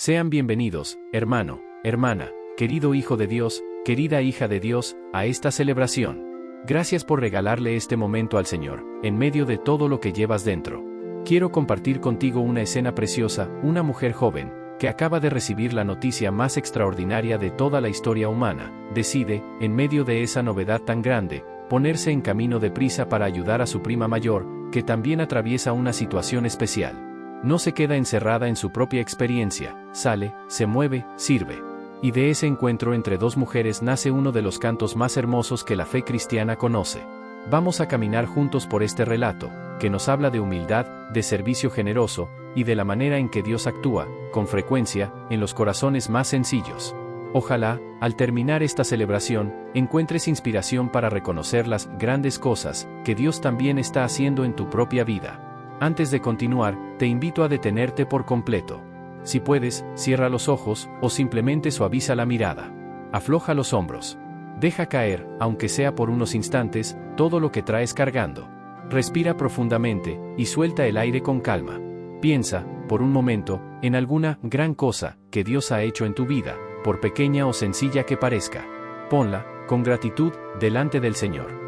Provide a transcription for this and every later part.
Sean bienvenidos, hermano, hermana, querido hijo de Dios, querida hija de Dios, a esta celebración. Gracias por regalarle este momento al Señor, en medio de todo lo que llevas dentro. Quiero compartir contigo una escena preciosa, una mujer joven, que acaba de recibir la noticia más extraordinaria de toda la historia humana, decide, en medio de esa novedad tan grande, ponerse en camino deprisa para ayudar a su prima mayor, que también atraviesa una situación especial. No se queda encerrada en su propia experiencia, sale, se mueve, sirve. Y de ese encuentro entre dos mujeres nace uno de los cantos más hermosos que la fe cristiana conoce. Vamos a caminar juntos por este relato, que nos habla de humildad, de servicio generoso, y de la manera en que Dios actúa, con frecuencia, en los corazones más sencillos. Ojalá, al terminar esta celebración, encuentres inspiración para reconocer las grandes cosas que Dios también está haciendo en tu propia vida. Antes de continuar, te invito a detenerte por completo. Si puedes, cierra los ojos, o simplemente suaviza la mirada. Afloja los hombros. Deja caer, aunque sea por unos instantes, todo lo que traes cargando. Respira profundamente, y suelta el aire con calma. Piensa, por un momento, en alguna gran cosa que Dios ha hecho en tu vida, por pequeña o sencilla que parezca. Ponla, con gratitud, delante del Señor.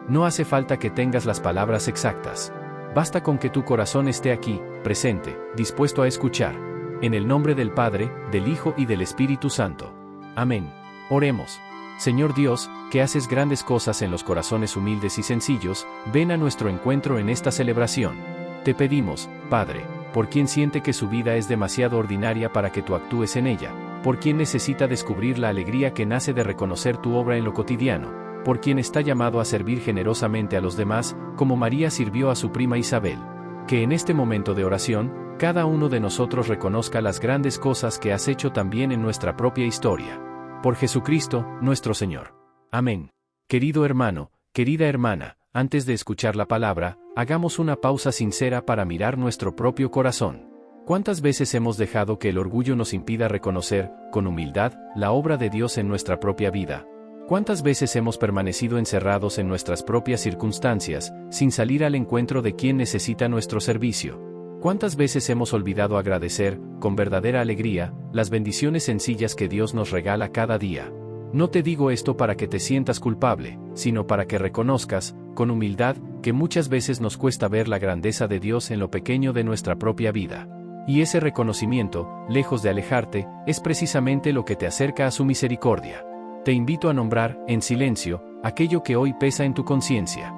No hace falta que tengas las palabras exactas. Basta con que tu corazón esté aquí, presente, dispuesto a escuchar. En el nombre del Padre, del Hijo y del Espíritu Santo. Amén. Oremos. Señor Dios, que haces grandes cosas en los corazones humildes y sencillos, ven a nuestro encuentro en esta celebración. Te pedimos, Padre, por quien siente que su vida es demasiado ordinaria para que tú actúes en ella, por quien necesita descubrir la alegría que nace de reconocer tu obra en lo cotidiano, por quien está llamado a servir generosamente a los demás, como María sirvió a su prima Isabel. Que en este momento de oración, cada uno de nosotros reconozca las grandes cosas que has hecho también en nuestra propia historia. Por Jesucristo, nuestro Señor. Amén. Querido hermano, querida hermana, antes de escuchar la palabra, hagamos una pausa sincera para mirar nuestro propio corazón. ¿Cuántas veces hemos dejado que el orgullo nos impida reconocer, con humildad, la obra de Dios en nuestra propia vida? ¿Cuántas veces hemos permanecido encerrados en nuestras propias circunstancias, sin salir al encuentro de quien necesita nuestro servicio? ¿Cuántas veces hemos olvidado agradecer, con verdadera alegría, las bendiciones sencillas que Dios nos regala cada día? No te digo esto para que te sientas culpable, sino para que reconozcas, con humildad, que muchas veces nos cuesta ver la grandeza de Dios en lo pequeño de nuestra propia vida. Y ese reconocimiento, lejos de alejarte, es precisamente lo que te acerca a su misericordia. Te invito a nombrar, en silencio, aquello que hoy pesa en tu conciencia.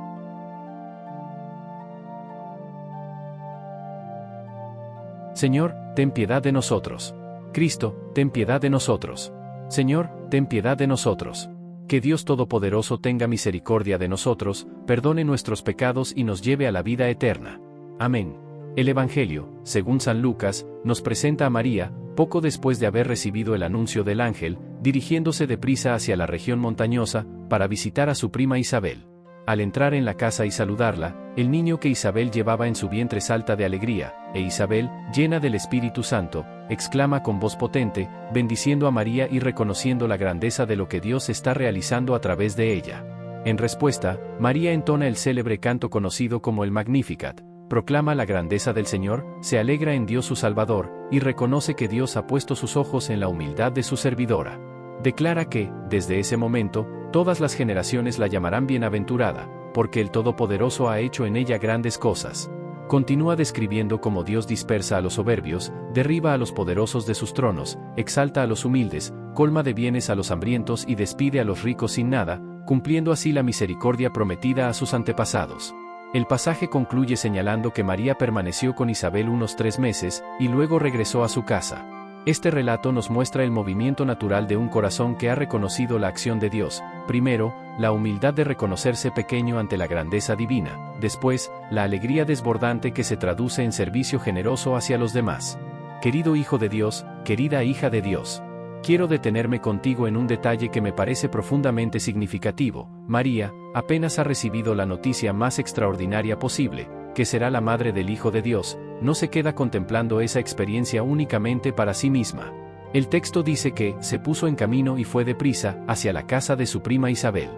Señor, ten piedad de nosotros. Cristo, ten piedad de nosotros. Señor, ten piedad de nosotros. Que Dios Todopoderoso tenga misericordia de nosotros, perdone nuestros pecados y nos lleve a la vida eterna. Amén. El Evangelio, según San Lucas, nos presenta a María, poco después de haber recibido el anuncio del ángel, dirigiéndose deprisa hacia la región montañosa, para visitar a su prima Isabel. Al entrar en la casa y saludarla, el niño que Isabel llevaba en su vientre salta de alegría, e Isabel, llena del Espíritu Santo, exclama con voz potente, bendiciendo a María y reconociendo la grandeza de lo que Dios está realizando a través de ella. En respuesta, María entona el célebre canto conocido como el Magnificat, proclama la grandeza del Señor, se alegra en Dios su Salvador, y reconoce que Dios ha puesto sus ojos en la humildad de su servidora. Declara que, desde ese momento, todas las generaciones la llamarán bienaventurada, porque el Todopoderoso ha hecho en ella grandes cosas. Continúa describiendo cómo Dios dispersa a los soberbios, derriba a los poderosos de sus tronos, exalta a los humildes, colma de bienes a los hambrientos y despide a los ricos sin nada, cumpliendo así la misericordia prometida a sus antepasados. El pasaje concluye señalando que María permaneció con Isabel unos 3 meses, y luego regresó a su casa. Este relato nos muestra el movimiento natural de un corazón que ha reconocido la acción de Dios, primero, la humildad de reconocerse pequeño ante la grandeza divina, después, la alegría desbordante que se traduce en servicio generoso hacia los demás. Querido Hijo de Dios, querida hija de Dios. Quiero detenerme contigo en un detalle que me parece profundamente significativo. María, apenas ha recibido la noticia más extraordinaria posible, que será la madre del Hijo de Dios, no se queda contemplando esa experiencia únicamente para sí misma. El texto dice que se puso en camino y fue deprisa hacia la casa de su prima Isabel.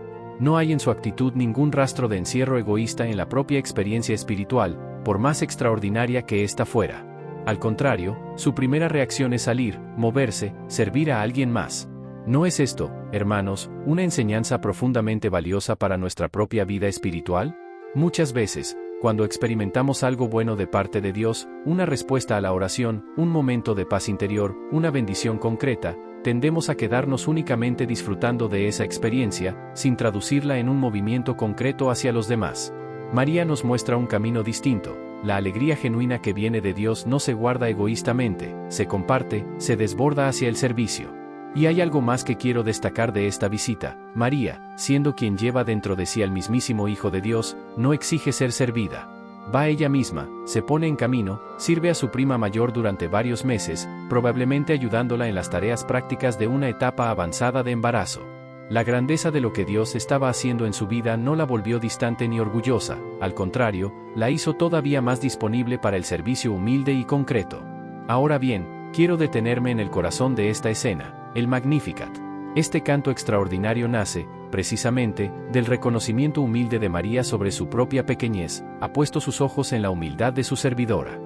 No hay en su actitud ningún rastro de encierro egoísta en la propia experiencia espiritual, por más extraordinaria que ésta fuera. Al contrario, su primera reacción es salir, moverse, servir a alguien más. ¿No es esto, hermanos, una enseñanza profundamente valiosa para nuestra propia vida espiritual? Muchas veces, cuando experimentamos algo bueno de parte de Dios, una respuesta a la oración, un momento de paz interior, una bendición concreta, tendemos a quedarnos únicamente disfrutando de esa experiencia, sin traducirla en un movimiento concreto hacia los demás. María nos muestra un camino distinto. La alegría genuina que viene de Dios no se guarda egoístamente, se comparte, se desborda hacia el servicio. Y hay algo más que quiero destacar de esta visita. María, siendo quien lleva dentro de sí al mismísimo Hijo de Dios, no exige ser servida. Va ella misma, se pone en camino, sirve a su prima mayor durante varios meses, probablemente ayudándola en las tareas prácticas de una etapa avanzada de embarazo. La grandeza de lo que Dios estaba haciendo en su vida no la volvió distante ni orgullosa, al contrario, la hizo todavía más disponible para el servicio humilde y concreto. Ahora bien, quiero detenerme en el corazón de esta escena. El Magnificat. Este canto extraordinario nace, precisamente, del reconocimiento humilde de María sobre su propia pequeñez, ha puesto sus ojos en la humildad de su servidora.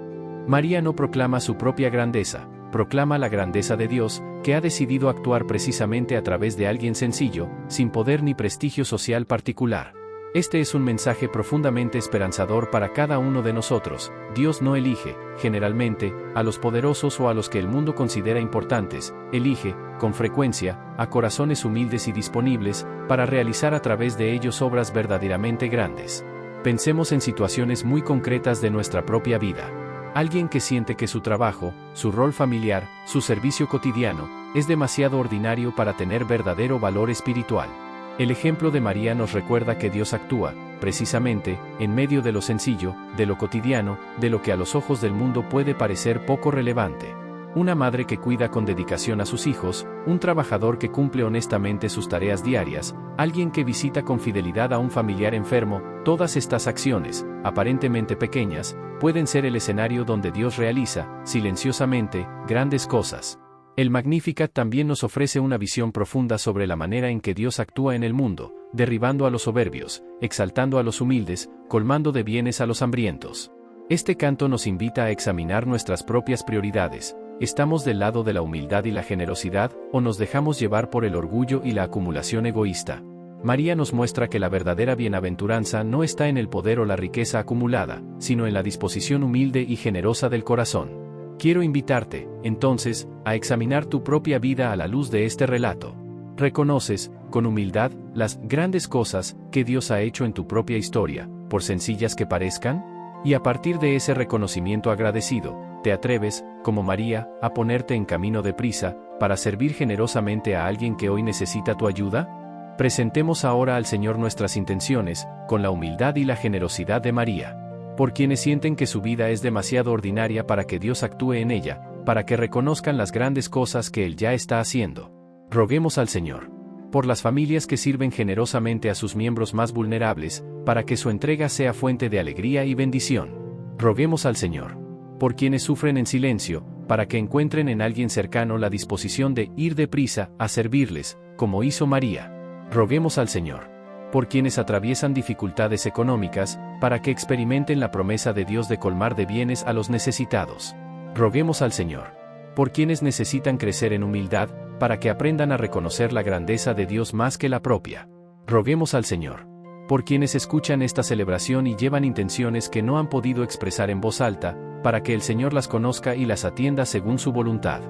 María no proclama su propia grandeza, proclama la grandeza de Dios, que ha decidido actuar precisamente a través de alguien sencillo, sin poder ni prestigio social particular. Este es un mensaje profundamente esperanzador para cada uno de nosotros. Dios no elige, generalmente, a los poderosos o a los que el mundo considera importantes, elige, con frecuencia, a corazones humildes y disponibles, para realizar a través de ellos obras verdaderamente grandes. Pensemos en situaciones muy concretas de nuestra propia vida. Alguien que siente que su trabajo, su rol familiar, su servicio cotidiano, es demasiado ordinario para tener verdadero valor espiritual. El ejemplo de María nos recuerda que Dios actúa, precisamente, en medio de lo sencillo, de lo cotidiano, de lo que a los ojos del mundo puede parecer poco relevante. Una madre que cuida con dedicación a sus hijos, un trabajador que cumple honestamente sus tareas diarias, alguien que visita con fidelidad a un familiar enfermo, todas estas acciones, aparentemente pequeñas, pueden ser el escenario donde Dios realiza, silenciosamente, grandes cosas. El Magnificat también nos ofrece una visión profunda sobre la manera en que Dios actúa en el mundo, derribando a los soberbios, exaltando a los humildes, colmando de bienes a los hambrientos. Este canto nos invita a examinar nuestras propias prioridades. ¿Estamos del lado de la humildad y la generosidad, o nos dejamos llevar por el orgullo y la acumulación egoísta? María nos muestra que la verdadera bienaventuranza no está en el poder o la riqueza acumulada, sino en la disposición humilde y generosa del corazón. Quiero invitarte, entonces, a examinar tu propia vida a la luz de este relato. ¿Reconoces, con humildad, las grandes cosas que Dios ha hecho en tu propia historia, por sencillas que parezcan? Y a partir de ese reconocimiento agradecido, ¿te atreves, como María, a ponerte en camino de prisa, para servir generosamente a alguien que hoy necesita tu ayuda? Presentemos ahora al Señor nuestras intenciones, con la humildad y la generosidad de María. Por quienes sienten que su vida es demasiado ordinaria para que Dios actúe en ella, para que reconozcan las grandes cosas que Él ya está haciendo. Roguemos al Señor. Por las familias que sirven generosamente a sus miembros más vulnerables, para que su entrega sea fuente de alegría y bendición. Roguemos al Señor. Por quienes sufren en silencio, para que encuentren en alguien cercano la disposición de ir deprisa a servirles, como hizo María. Roguemos al Señor. Por quienes atraviesan dificultades económicas, para que experimenten la promesa de Dios de colmar de bienes a los necesitados. Roguemos al Señor. Por quienes necesitan crecer en humildad, para que aprendan a reconocer la grandeza de Dios más que la propia. Roguemos al Señor. Por quienes escuchan esta celebración y llevan intenciones que no han podido expresar en voz alta, para que el Señor las conozca y las atienda según su voluntad.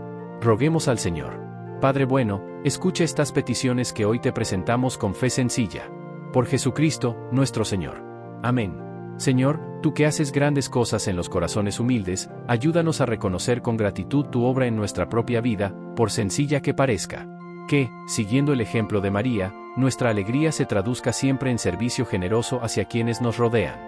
Roguemos al Señor. Padre bueno, escucha estas peticiones que hoy te presentamos con fe sencilla. Por Jesucristo, nuestro Señor. Amén. Señor, tú que haces grandes cosas en los corazones humildes, ayúdanos a reconocer con gratitud tu obra en nuestra propia vida, por sencilla que parezca. Que, siguiendo el ejemplo de María, nuestra alegría se traduzca siempre en servicio generoso hacia quienes nos rodean.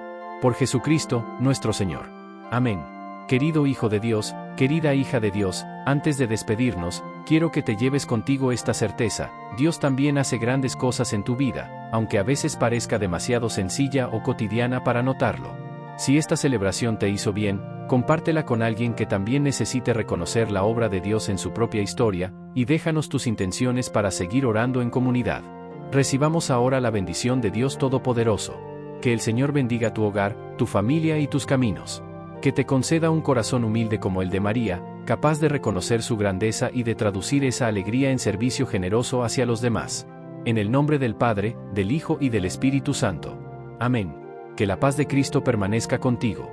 Por Jesucristo, nuestro Señor. Amén. Querido Hijo de Dios, querida hija de Dios, antes de despedirnos, quiero que te lleves contigo esta certeza: Dios también hace grandes cosas en tu vida, aunque a veces parezca demasiado sencilla o cotidiana para notarlo. Si esta celebración te hizo bien, compártela con alguien que también necesite reconocer la obra de Dios en su propia historia, y déjanos tus intenciones para seguir orando en comunidad. Recibamos ahora la bendición de Dios Todopoderoso. Que el Señor bendiga tu hogar, tu familia y tus caminos. Que te conceda un corazón humilde como el de María, capaz de reconocer su grandeza y de traducir esa alegría en servicio generoso hacia los demás. En el nombre del Padre, del Hijo y del Espíritu Santo. Amén. Que la paz de Cristo permanezca contigo.